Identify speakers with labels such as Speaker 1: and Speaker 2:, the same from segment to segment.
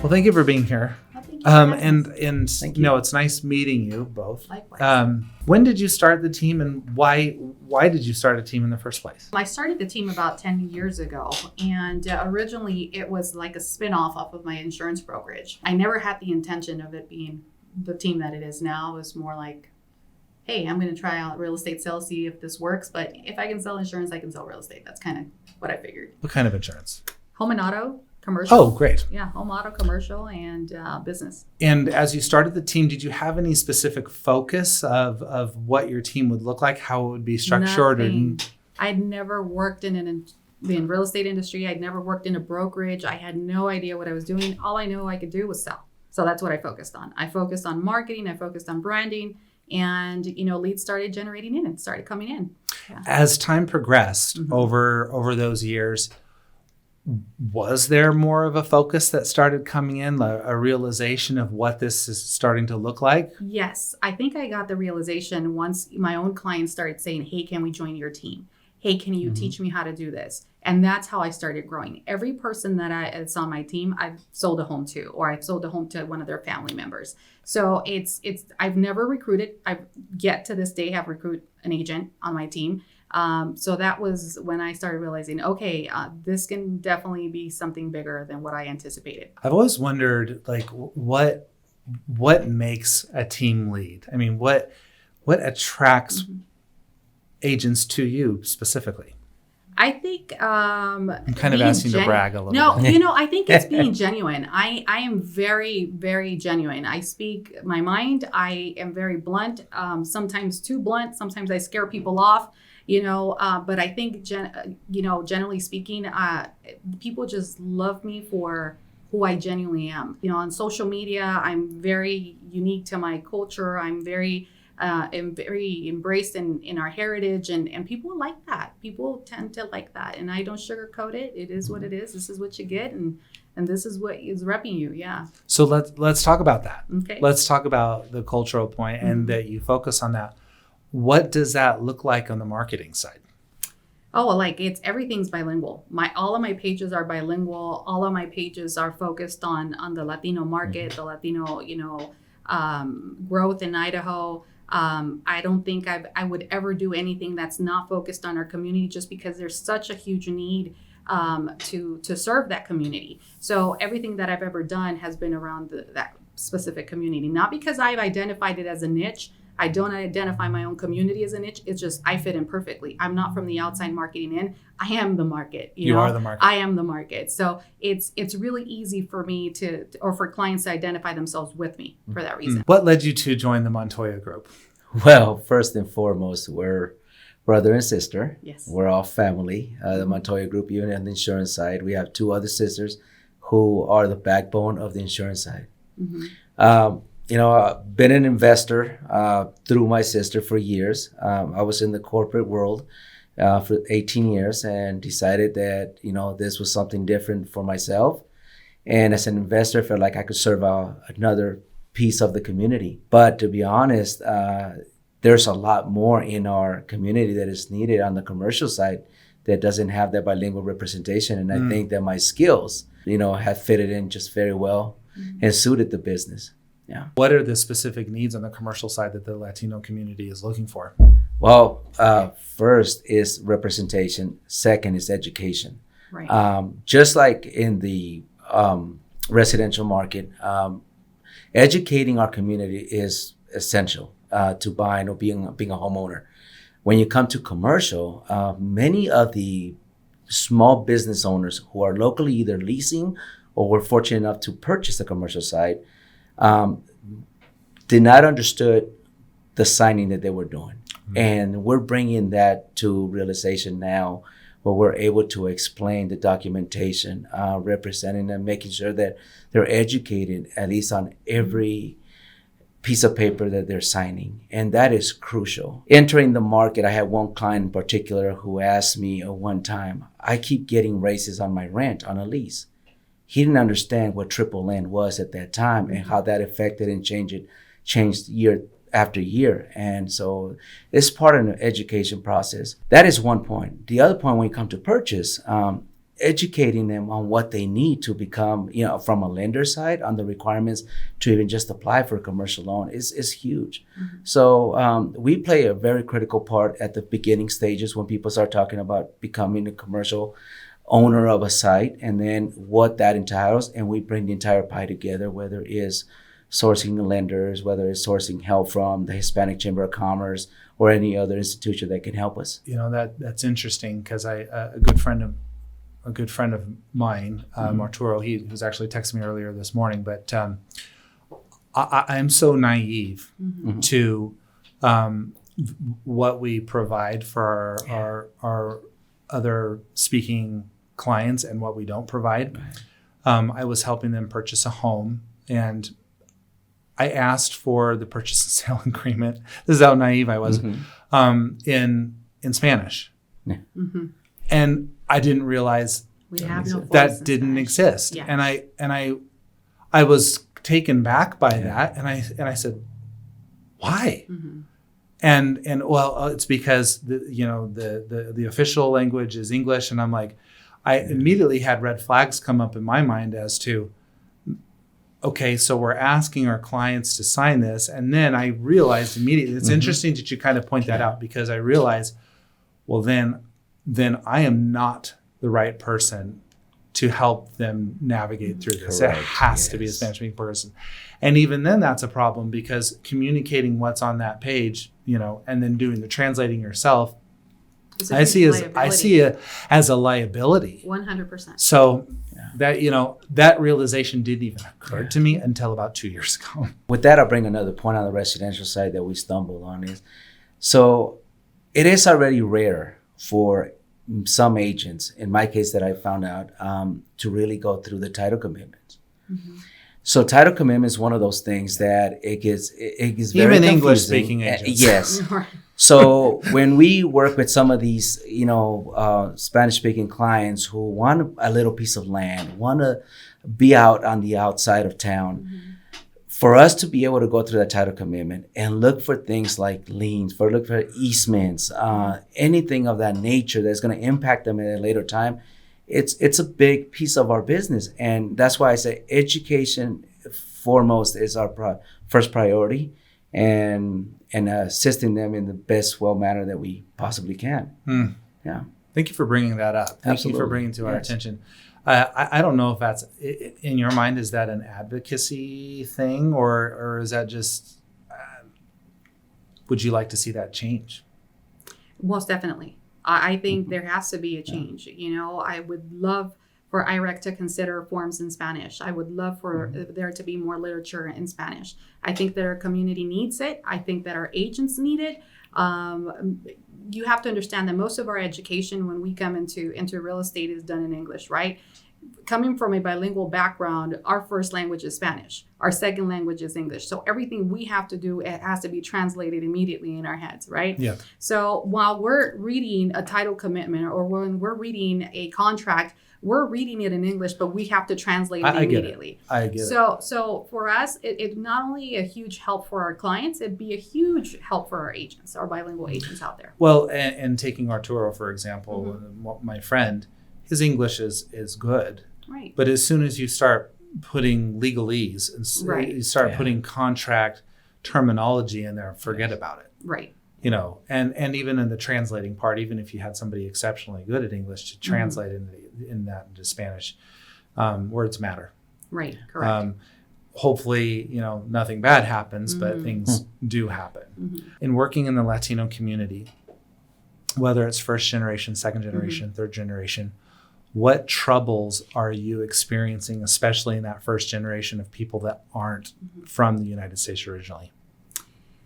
Speaker 1: Well, thank you for being here.
Speaker 2: Well, thank you for having us.
Speaker 1: And
Speaker 3: Thank
Speaker 1: you
Speaker 3: you.
Speaker 1: know, it's nice meeting you both.
Speaker 2: Likewise.
Speaker 1: When did you start the team, and why did you start a team in the first place?
Speaker 2: I started the team about 10 years ago, and originally it was like a spin-off off of my insurance brokerage. I never had the intention of it being the team that it is now. It was more like, hey, I'm going to try out real estate sales, see if this works, but if I can sell insurance, I can sell real estate. That's kind of what I figured.
Speaker 1: What kind of insurance?
Speaker 2: Home and auto, commercial.
Speaker 1: Oh, great.
Speaker 2: Yeah, home auto, commercial, and business.
Speaker 1: And as you started the team, did you have any specific focus of what your team would look like, how it would be structured?
Speaker 2: Nothing. I'd never worked in the real estate industry. I'd never worked in a brokerage. I had no idea what I was doing. All I knew I could do was sell. So that's what I focused on. I focused on marketing. I focused on branding. And, leads started generating in and started coming in. Yeah.
Speaker 1: As time progressed over those years, was there more of a focus that started coming in, a realization of what this is starting to look like?
Speaker 2: Yes, I think I got the realization once my own clients started saying, hey, can we join your team? Hey, can you teach me how to do this? And that's how I started growing. Every person that's on my team, I've sold a home to, or I've sold a home to one of their family members. So I've never recruited. I've yet to this day have recruited an agent on my team. So that was when I started realizing, okay, this can definitely be something bigger than what I anticipated.
Speaker 1: I've always wondered, like, what makes a team lead? I mean, what attracts agents to you specifically?
Speaker 2: I think
Speaker 1: I'm kind of asking to brag a little bit.
Speaker 2: No, I think it's being genuine. I am very, very genuine. I speak my mind. I am very blunt, sometimes too blunt. Sometimes I scare people off, but I think, generally speaking, people just love me for who I genuinely am. On social media, I'm very unique to my culture. I'm very embraced in our heritage, and people like that. People tend to like that, and I don't sugarcoat it. It is what it is. This is what you get, and this is what is repping you. Yeah.
Speaker 1: So let's talk about that.
Speaker 2: Okay.
Speaker 1: Let's talk about the cultural point and that you focus on that. What does that look like on the marketing side?
Speaker 2: Oh, like everything's bilingual. All of my pages are bilingual. All of my pages are focused on the Latino market, the Latino, growth in Idaho. I don't think I would ever do anything that's not focused on our community, just because there's such a huge need to serve that community. So everything that I've ever done has been around that specific community, not because I've identified it as a niche. I don't identify my own community as a niche. It's just I fit in perfectly. I'm not from the outside marketing in. I am the market.
Speaker 1: You are the market.
Speaker 2: I am the market. So it's really easy for me or for clients to identify themselves with me for that reason.
Speaker 1: What led you to join the Montoya Group?
Speaker 3: Well, first and foremost, we're brother and sister.
Speaker 2: Yes.
Speaker 3: We're all family. The Montoya Group, even on the insurance side, we have two other sisters who are the backbone of the insurance side. I've been an investor through my sister for years. I was in the corporate world for 18 years and decided that, this was something different for myself. And as an investor, I felt like I could serve another piece of the community. But to be honest, there's a lot more in our community that is needed on the commercial side that doesn't have that bilingual representation. And I think that my skills, have fitted in just very well and suited the business. Yeah.
Speaker 1: What are the specific needs on the commercial side that the Latino community is looking for?
Speaker 3: Well, first is representation. Second is education.
Speaker 2: Right.
Speaker 3: Just like in the residential market, educating our community is essential to buying or being a homeowner. When you come to commercial, many of the small business owners who are locally either leasing or were fortunate enough to purchase the commercial side did not understood the signing that they were doing. And we're bringing that to realization now, where we're able to explain the documentation, representing them, making sure that they're educated at least on every piece of paper that they're signing. And that is crucial. Entering the market, I had one client in particular who asked me one time, I keep getting raises on my rent on a lease. He didn't understand what triple N was at that time and how that affected and changed year after year. And so it's part of the education process. That is one point. The other point, when you come to purchase, educating them on what they need to become, from a lender side on the requirements to even just apply for a commercial loan is huge. So we play a very critical part at the beginning stages when people start talking about becoming a commercial owner of a site, and then what that entails. And we bring the entire pie together, whether it is sourcing lenders, whether it's sourcing help from the Hispanic Chamber of Commerce or any other institution that can help us.
Speaker 1: That's interesting, because a good friend of mine, Arturo, he was actually texting me earlier this morning, but I'm so naive to what we provide for our other speaking clients and what we don't provide. I was helping them purchase a home, and I asked for the purchase and sale agreement. This is how naive I was, in Spanish.
Speaker 3: Yeah.
Speaker 1: And I didn't realize
Speaker 2: We have no
Speaker 1: that didn't exist.
Speaker 2: Yeah.
Speaker 1: And I was taken back by that. And I said, why? And well, it's because the official language is English. And I'm like, I immediately had red flags come up in my mind as to, okay, so we're asking our clients to sign this. And then I realized immediately, it's interesting that you kind of point that out, because I realized, well, then I am not the right person to help them navigate through this.
Speaker 3: Correct.
Speaker 1: It has to be a Spanish speaking person. And even then that's a problem, because communicating what's on that page, and then doing the translating yourself, I see it as a liability.
Speaker 2: 100%.
Speaker 1: So that realization didn't even occur to me until about 2 years ago.
Speaker 3: With that, I'll bring another point on the residential side that we stumbled on is, so it is already rare for some agents, in my case that I found out, to really go through the title commitments. So title commitment is one of those things that it gets very
Speaker 1: even
Speaker 3: confusing.
Speaker 1: English speaking agents.
Speaker 3: Yes. So when we work with some of these, Spanish speaking clients who want a little piece of land, want to be out on the outside of town, for us to be able to go through that title commitment and look for things like liens, look for easements, anything of that nature that's going to impact them at a later time, it's a big piece of our business. And that's why I say education foremost is our first priority, and assisting them in the best manner that we possibly can. Yeah.
Speaker 1: Thank you for bringing that up. Thank you for bringing it to our attention. I don't know if that's, in your mind, is that an advocacy thing, or is that just, would you like to see that change?
Speaker 2: Most definitely. I think there has to be a change. I would love for IREC to consider forms in Spanish. I would love for there to be more literature in Spanish. I think that our community needs it. I think that our agents need it. You have to understand that most of our education when we come into real estate is done in English, right? Coming from a bilingual background, our first language is Spanish. Our second language is English. So everything we have to do, it has to be translated immediately in our heads, right?
Speaker 1: Yeah.
Speaker 2: So while we're reading a title commitment or when we're reading a contract, we're reading it in English, but we have to translate it immediately.
Speaker 1: I get it.
Speaker 2: So for us, it's not only a huge help for our clients, it'd be a huge help for our agents, our bilingual agents out there.
Speaker 1: Well, and taking Arturo, for example, my friend, his English is good.
Speaker 2: Right.
Speaker 1: But as soon as you start putting legalese and you start putting contract terminology in there, forget about it.
Speaker 2: Right.
Speaker 1: And even in the translating part, even if you had somebody exceptionally good at English to translate into Spanish, words matter.
Speaker 2: Right. Correct.
Speaker 1: Hopefully, nothing bad happens, but things do happen. In working in the Latino community, whether it's first generation, second generation, third generation, what troubles are you experiencing, especially in that first generation of people that aren't from the United States originally?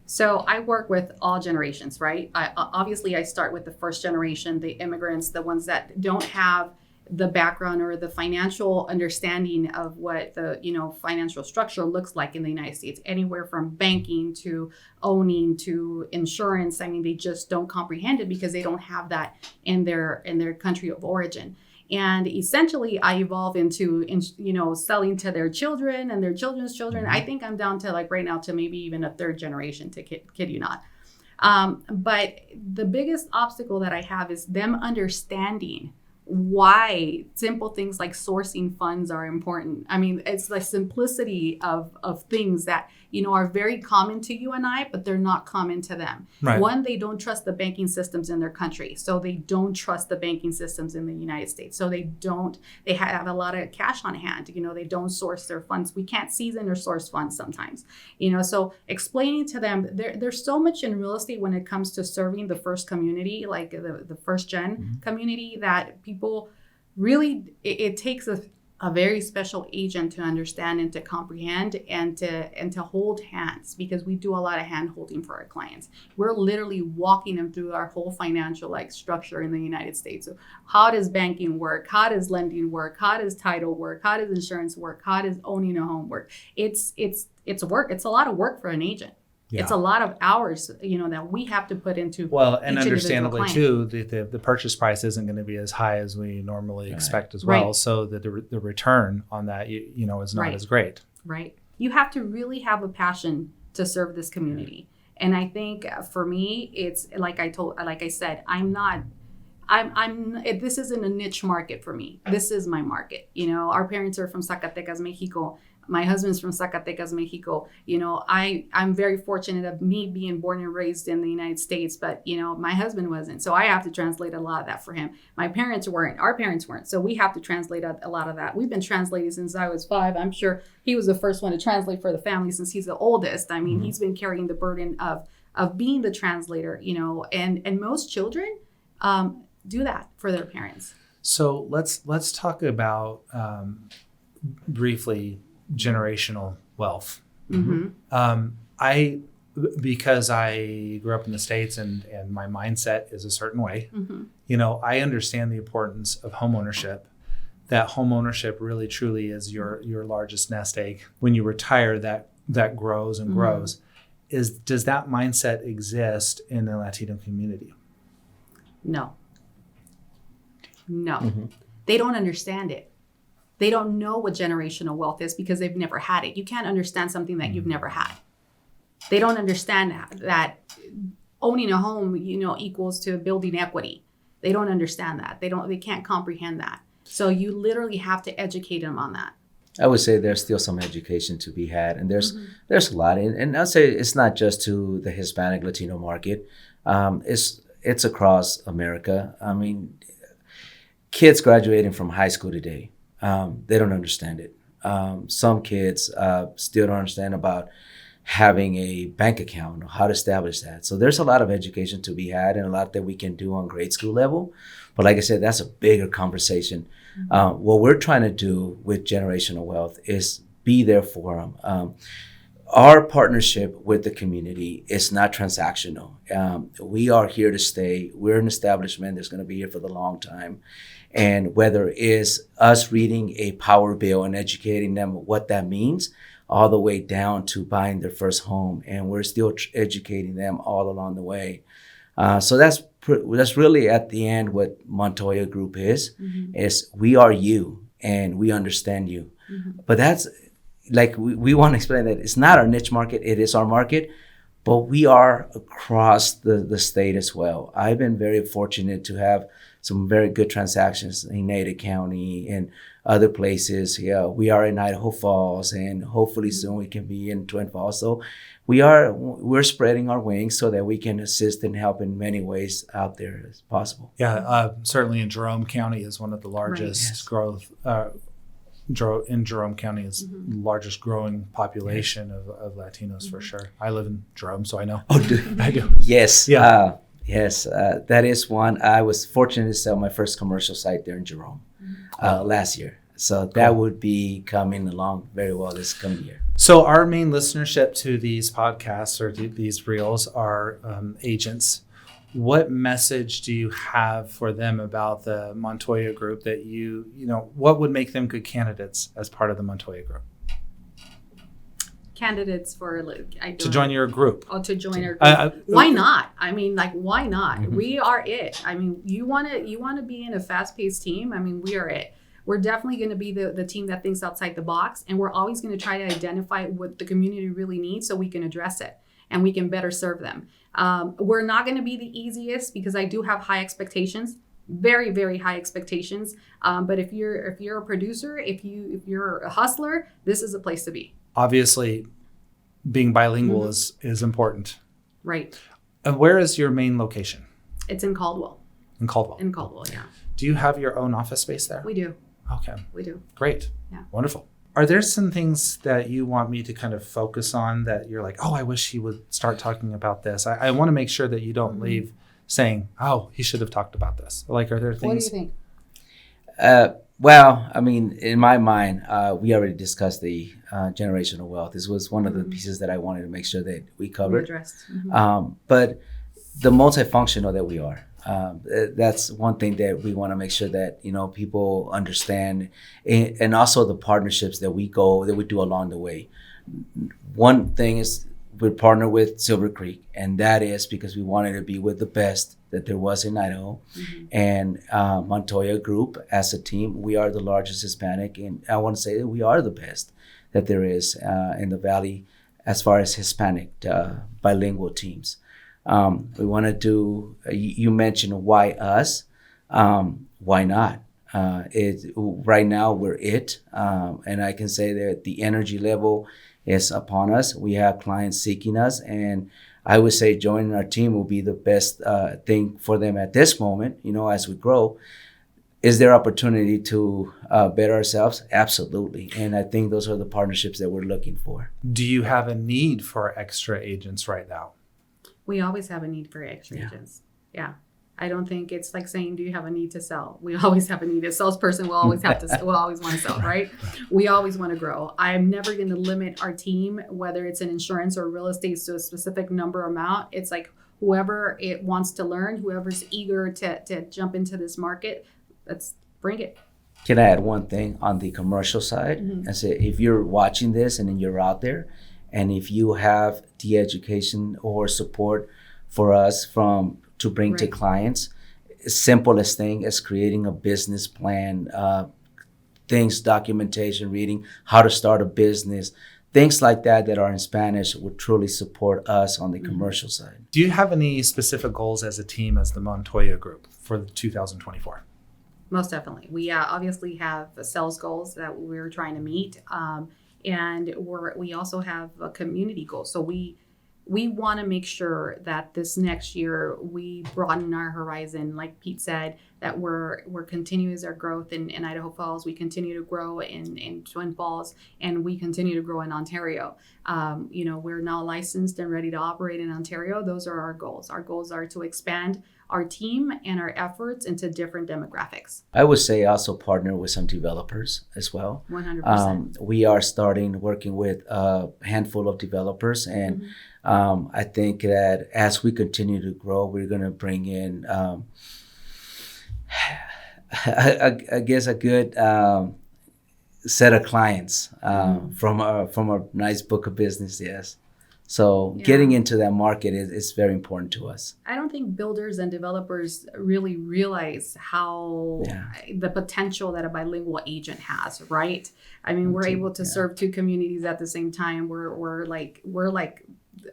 Speaker 2: So I work with all generations, right? Obviously, I start with the first generation, the immigrants, the ones that don't have the background or the financial understanding of what the financial structure looks like in the United States, anywhere from banking to owning to insurance. I mean, they just don't comprehend it because they don't have that in their country of origin. And essentially, I evolve into selling to their children and their children's children. I think I'm down to right now to maybe even a third generation, to kid you not. But the biggest obstacle that I have is them understanding why simple things like sourcing funds are important. I mean, it's the simplicity of things that, you know, are very common to you and I, but they're not common to them.
Speaker 1: Right.
Speaker 2: One, they don't trust the banking systems in their country. So they don't trust the banking systems in the United States. So they have a lot of cash on hand. You know, they don't source their funds. We can't season or source funds sometimes, you know, so explaining to them, there's so much in real estate when it comes to serving the first community, like the first gen community, that people really, it takes a very special agent to understand and to comprehend and to hold hands, because we do a lot of hand holding for our clients. We're literally walking them through our whole financial like structure in the United States. So how does banking work? How does lending work? How does title work? How does insurance work? How does owning a home work? It's work. It's a lot of work for an agent. Yeah. It's a lot of hours, you know, that we have to put into.
Speaker 1: Well, and understandably too, the purchase price isn't going to be as high as we normally expect as well. Right. So the return on that, you know, is not as great. Right.
Speaker 2: You have to really have a passion to serve this community. And I think for me, it's like I said, this isn't a niche market for me. This is my market. You know, our parents are from Zacatecas, Mexico. My husband's from Zacatecas, Mexico. You know, I'm very fortunate of me being born and raised in the United States, but, you know, my husband wasn't. So I have to translate a lot of that for him. My parents weren't. Our parents weren't. So we have to translate a lot of that. We've been translating since I was 5. I'm sure he was the first one to translate for the family since he's the oldest. I mean, he's been carrying the burden of being the translator, you know, and most children do that for their parents. So
Speaker 1: let's talk about briefly generational wealth. Because I grew up in the States and my mindset is a certain way, you know, I understand the importance of home ownership, that home ownership really truly is your largest nest egg. When you retire, that grows and grows. Does that mindset exist in the Latino community?
Speaker 2: No. They don't understand it. They don't know what generational wealth is because they've never had it. You can't understand something that you've never had. They don't understand that owning a home, you know, equals to building equity. They don't understand that. They can't comprehend that. So you literally have to educate them on that.
Speaker 3: I would say there's still some education to be had, and there's a lot. And I'd say it's not just to the Hispanic Latino market. It's across America. I mean, kids graduating from high school today, they don't understand it. Some kids still don't understand about having a bank account or how to establish that. So there's a lot of education to be had and a lot that we can do on grade school level. But like I said, that's a bigger conversation. What we're trying to do with generational wealth is be there for them. Our partnership with the community is not transactional. We are here to stay. We're an establishment that's going to be here for the long time. And whether it's us reading a power bill and educating them what that means, all the way down to buying their first home, and we're still educating them all along the way. So that's really at the end what Montoya Group is we are you and we understand you. But that's like we want to explain that it's not our niche market, it is our market, but we are across the state as well. I've been very fortunate to have some very good transactions in Ada County and other places. Yeah, we are in Idaho Falls, and hopefully soon we can be in Twin Falls. So we're spreading our wings so that we can assist and help in many ways out there as possible.
Speaker 1: Yeah, certainly in Jerome County is one of the largest growth. In Jerome County is the largest growing population of Latinos for sure. I live in Jerome, so I know.
Speaker 3: Oh,
Speaker 1: I do.
Speaker 3: Yes.
Speaker 1: Yeah.
Speaker 3: Yes, that is one. I was fortunate to sell my first commercial site there in Jerome last year. So that would be coming along very well this coming year.
Speaker 1: So our main listenership to these podcasts or these reels are agents. What message do you have for them about the Montoya Group that you know, what would make them good candidates as part of the Montoya Group?
Speaker 2: Candidates for
Speaker 1: to join your group.
Speaker 2: Oh, to join our group. Why not? I mean, like, why not? We are it. I mean, you want to be in a fast-paced team. I mean, we are it. We're definitely going to be the team that thinks outside the box, and we're always going to try to identify what the community really needs so we can address it and we can better serve them. We're not going to be the easiest because I do have high expectations. very, very high expectations. But if you're a producer, if you're a hustler, this is a place to be.
Speaker 1: Obviously, being bilingual is important.
Speaker 2: Right.
Speaker 1: And where is your main location?
Speaker 2: It's in Caldwell.
Speaker 1: In Caldwell.
Speaker 2: In Caldwell, yeah.
Speaker 1: Do you have your own office space there?
Speaker 2: We do.
Speaker 1: Okay.
Speaker 2: We do.
Speaker 1: Great.
Speaker 2: Yeah.
Speaker 1: Wonderful. Are there some things that you want me to kind of focus on that you're like, oh, I wish he would start talking about this? I want to make sure that you don't leave saying, oh, he should have talked about this. Like, are there things?
Speaker 2: What do you think?
Speaker 3: Well, I mean, in my mind, we already discussed the generational wealth. This was one of the pieces that I wanted to make sure that we covered.
Speaker 2: Addressed.
Speaker 3: But the multifunctional that we are, that's one thing that we want to make sure that, people understand, and also the partnerships that we do along the way. One thing is we partner with Silvercreek, and that is because we wanted to be with the best that there was in Idaho. And Montoya Group, as a team, we are the largest Hispanic, and I want to say that we are the best that there is in the Valley as far as Hispanic bilingual teams. We want to do, you mentioned why us, why not? Right now we're and I can say that the energy level is upon us. We have clients seeking us, and I would say joining our team will be the best thing for them at this moment. As we grow, is there opportunity to better ourselves? Absolutely. And I think those are the partnerships that we're looking for.
Speaker 1: Do you have a need for extra agents right now?
Speaker 2: We always have a need for extra agents. Yeah. I don't think it's like saying, do you have a need to sell? We always have a need. A salesperson will always want to sell, right? We always want to grow. I'm never going to limit our team, whether it's in insurance or real estate, to a specific number amount. It's like whoever it wants to learn, whoever's eager to jump into this market, let's bring it.
Speaker 3: Can I add one thing on the commercial side? I say, if you're watching this and then you're out there, and if you have the education or support for us to bring to clients, simplest thing is creating a business plan, documentation, reading how to start a business, things like that are in Spanish would truly support us on the commercial side.
Speaker 1: Do you have any specific goals as a team, as the Montoya Group, for 2024?
Speaker 2: Most definitely. We obviously have sales goals that we're trying to meet. And we also have a community goal. So we want to make sure that this next year we broaden our horizon, like Pete said, that we're continuing our growth in Idaho Falls. We continue to grow in Twin Falls, and we continue to grow in Ontario. We're now licensed and ready to operate in Ontario. Those are our goals. Our goals are to expand our team and our efforts into different demographics.
Speaker 3: I would say also partner with some developers as well.
Speaker 2: 100%.
Speaker 3: We are working with a handful of developers, and I think that as we continue to grow, we're going to bring in, I guess, a good set of clients from a nice book of business. Yes. So getting into that market is very important to us.
Speaker 2: I don't think builders and developers really realize how the potential that a bilingual agent has, right? I mean, we're able to serve two communities at the same time. We're like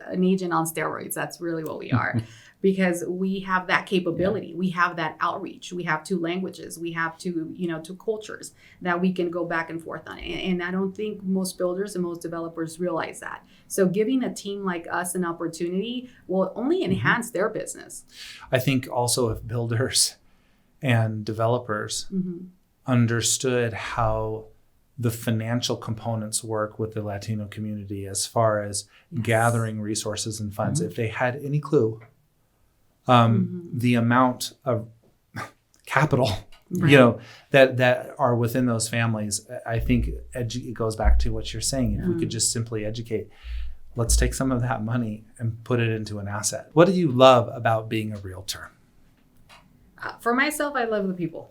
Speaker 2: an agent on steroids. That's really what we are. Because we have that capability, we have that outreach, we have two languages, we have two cultures that we can go back and forth on. And I don't think most builders and most developers realize that. So giving a team like us an opportunity will only enhance their business.
Speaker 1: I think also if builders and developers understood how the financial components work with the Latino community as far as gathering resources and funds, if they had any clue the amount of capital, that are within those families, I think it goes back to what you're saying. If we could just simply educate, let's take some of that money and put it into an asset. What do you love about being a realtor?
Speaker 2: For myself, I love the people.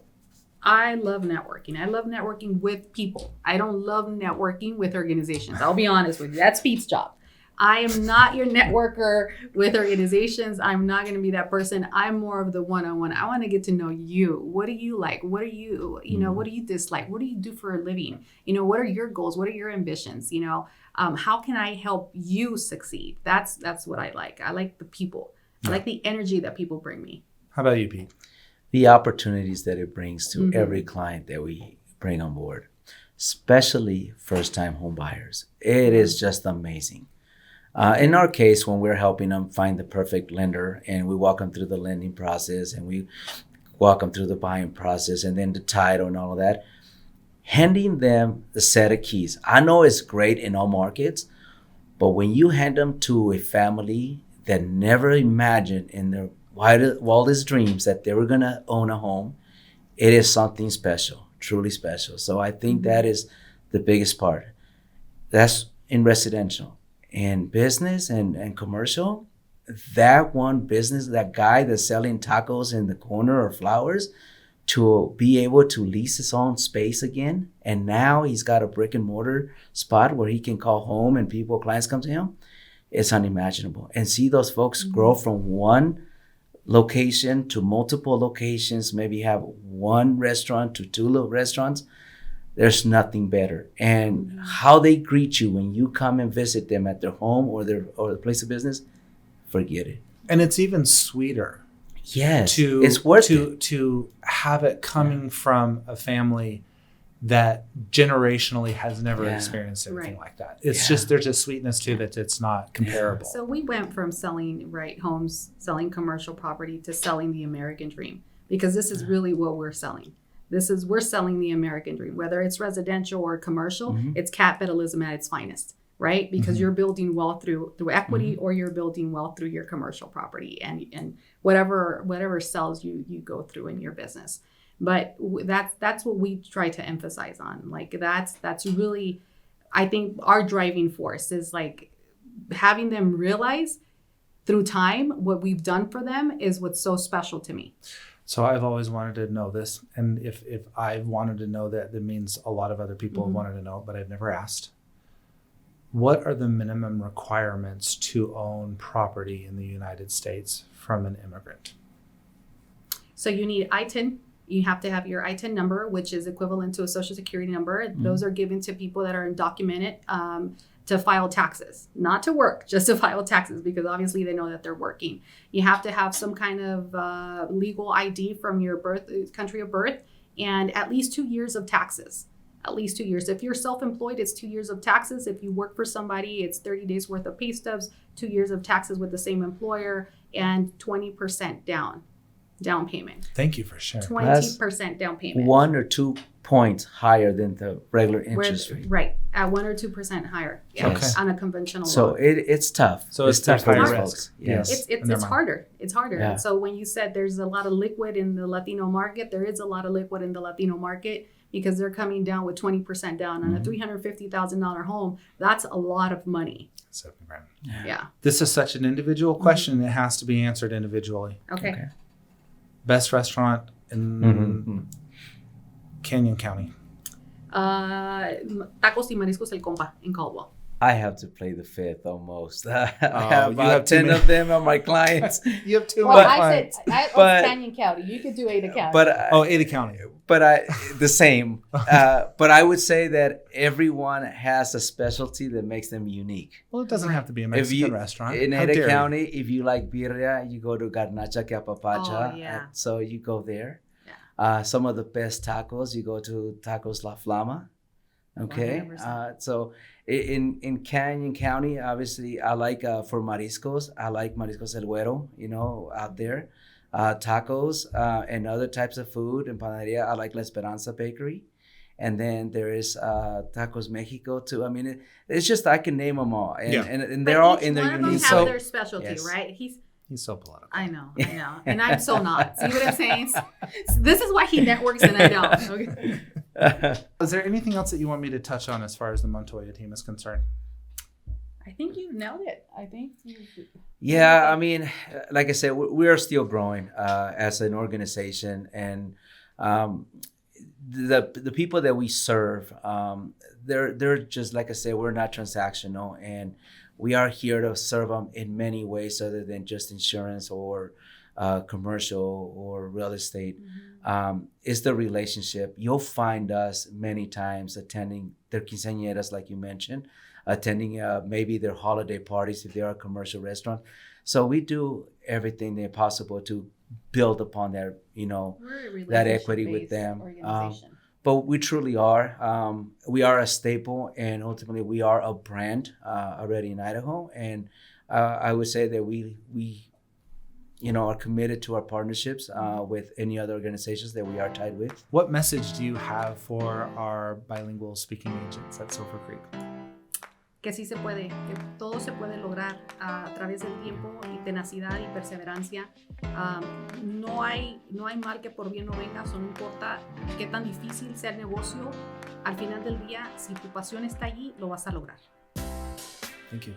Speaker 2: I love networking. I love networking with people. I don't love networking with organizations. I'll be honest with you. That's Pete's job. I am not your networker with organizations. I'm not going to be that person. I'm more of the one-on-one. I want to get to know you. What do you like? What are you, what do you dislike? What do you do for a living? What are your goals? What are your ambitions? How can I help you succeed? That's what I like. I like the people. I like the energy that people bring me.
Speaker 1: How about you, Pete?
Speaker 3: the opportunities that it brings to every client that we bring on board, especially first-time home buyers. It is just amazing. In our case, when we're helping them find the perfect lender and we walk them through the lending process and we walk them through the buying process and then the title and all of that, handing them the set of keys. I know it's great in all markets, but when you hand them to a family that never imagined in their wildest dreams that they were going to own a home, it is something special, truly special. So I think that is the biggest part. That's in residential. In business and commercial, that one business, that guy that's selling tacos in the corner or flowers, to be able to lease his own space again, and now he's got a brick and mortar spot where he can call home and clients come to him, it's unimaginable. And see those folks grow from one location to multiple locations, maybe have one restaurant to two little restaurants. There's nothing better. And how they greet you when you come and visit them at their home or the place of business, forget it.
Speaker 1: And it's even sweeter.
Speaker 3: Yes, it's worth it.
Speaker 1: To have it coming from a family that generationally has never experienced anything like that. It's just, there's a sweetness to that. It's not comparable.
Speaker 2: So we went from selling homes, selling commercial property, to selling the American dream, because this is really what we're selling. We're selling the American dream, whether it's residential or commercial. It's capitalism at its finest, right? Because you're building wealth through equity, or you're building wealth through your commercial property and whatever sells you go through in your business. But that's what we try to emphasize on. Like that's really, I think, our driving force is like having them realize through time what we've done for them is what's so special to me.
Speaker 1: So I've always wanted to know this, and if I've wanted to know that, that means a lot of other people have wanted to know, but I've never asked. What are the minimum requirements to own property in the United States from an immigrant?
Speaker 2: So you need I-10. You have to have your I-10 number, which is equivalent to a social security number. Those are given to people that are undocumented to file taxes, not to work, just to file taxes, because obviously they know that they're working. You have to have some kind of legal ID from your country of birth, and at least 2 years of taxes. At least 2 years. If you're self-employed, it's 2 years of taxes. If you work for somebody, it's 30 days worth of pay stubs, 2 years of taxes with the same employer, and 20% down payment.
Speaker 1: Thank you for sharing.
Speaker 2: 20% down payment.
Speaker 3: 1 or 2 points higher than the regular interest rate.
Speaker 2: Right, at 1 or 2% higher. Yeah,
Speaker 3: Yes.
Speaker 2: on a conventional
Speaker 3: So
Speaker 2: loan.
Speaker 3: it's tough.
Speaker 1: So it's tough
Speaker 3: for
Speaker 1: higher
Speaker 3: these
Speaker 1: risk.
Speaker 3: folks. Yes.
Speaker 2: It's harder. It's harder.
Speaker 3: Yeah.
Speaker 2: So when you said there's a lot of liquid in the Latino market, there is a lot of liquid in the Latino market, because they're coming down with 20% down on a $350,000 home. That's a lot of money.
Speaker 1: $7,000.
Speaker 2: Yeah.
Speaker 1: This is such an individual question. It has to be answered individually.
Speaker 2: Okay.
Speaker 1: Best restaurant in Canyon County.
Speaker 2: Tacos y Mariscos El Compa in Caldwell.
Speaker 3: I have to play the fifth almost. I
Speaker 1: Oh,
Speaker 3: have
Speaker 1: you
Speaker 3: about
Speaker 1: have too
Speaker 3: 10
Speaker 1: many.
Speaker 3: of them are my clients.
Speaker 1: You have too
Speaker 2: Well,
Speaker 1: much.
Speaker 2: I said
Speaker 3: But-
Speaker 2: Canyon County. You could do Ada County.
Speaker 3: But
Speaker 1: Ada County.
Speaker 3: the same. But I would say that everyone has a specialty that makes them unique.
Speaker 1: Well, it doesn't have to be a Mexican restaurant.
Speaker 3: In
Speaker 1: How
Speaker 3: Ada
Speaker 1: dare you.
Speaker 3: County, if you like birria, you go to Garnacha Capapacha.
Speaker 2: Oh, yeah.
Speaker 3: So you go there.
Speaker 2: Yeah.
Speaker 3: Some of the best tacos, you go to Tacos La Flama. Okay.
Speaker 2: 100%.
Speaker 3: So in Canyon County, obviously, I like for mariscos, I like Mariscos El Güero, out there. Tacos and other types of food and panaderia, I like La Esperanza Bakery. And then there is Tacos Mexico too. I mean, it's just, I can name them all. And they're all in their
Speaker 2: One of them
Speaker 3: unique.
Speaker 2: have their specialty,
Speaker 3: Yes.
Speaker 2: right?
Speaker 1: He's so political.
Speaker 2: I know. And I'm so not. See what I'm saying? So this is why he networks and I don't. Okay.
Speaker 1: Is there anything else that you want me to touch on as far as the Montoya team is concerned?
Speaker 2: I think you nailed it. I think
Speaker 3: Yeah, I mean, like I said, we are still growing as an organization, and the people that we serve, they're just, like I said, we're not transactional, and we are here to serve them in many ways other than just insurance or commercial or real estate. It's the relationship. You'll find us many times attending their quinceañeras, like you mentioned, attending maybe their holiday parties if they are a commercial restaurant. So we do everything possible to build upon that, you know,
Speaker 2: We're a
Speaker 3: that equity with
Speaker 2: relationship-based
Speaker 3: them.
Speaker 2: organization.
Speaker 3: But we truly are. We are a staple, and ultimately we are a brand already in Idaho. And I would say that we you know, are committed to our partnerships with any other organizations that we are tied with.
Speaker 1: What message do you have for our bilingual speaking agents at Silver Creek?
Speaker 2: Que sí se puede, que todo se puede lograr a través del tiempo y tenacidad y perseverancia. No hay mal que por bien no venga, no importa qué tan difícil sea el negocio, al final del día, si tu pasión está allí, lo vas a lograr.
Speaker 1: Thank you.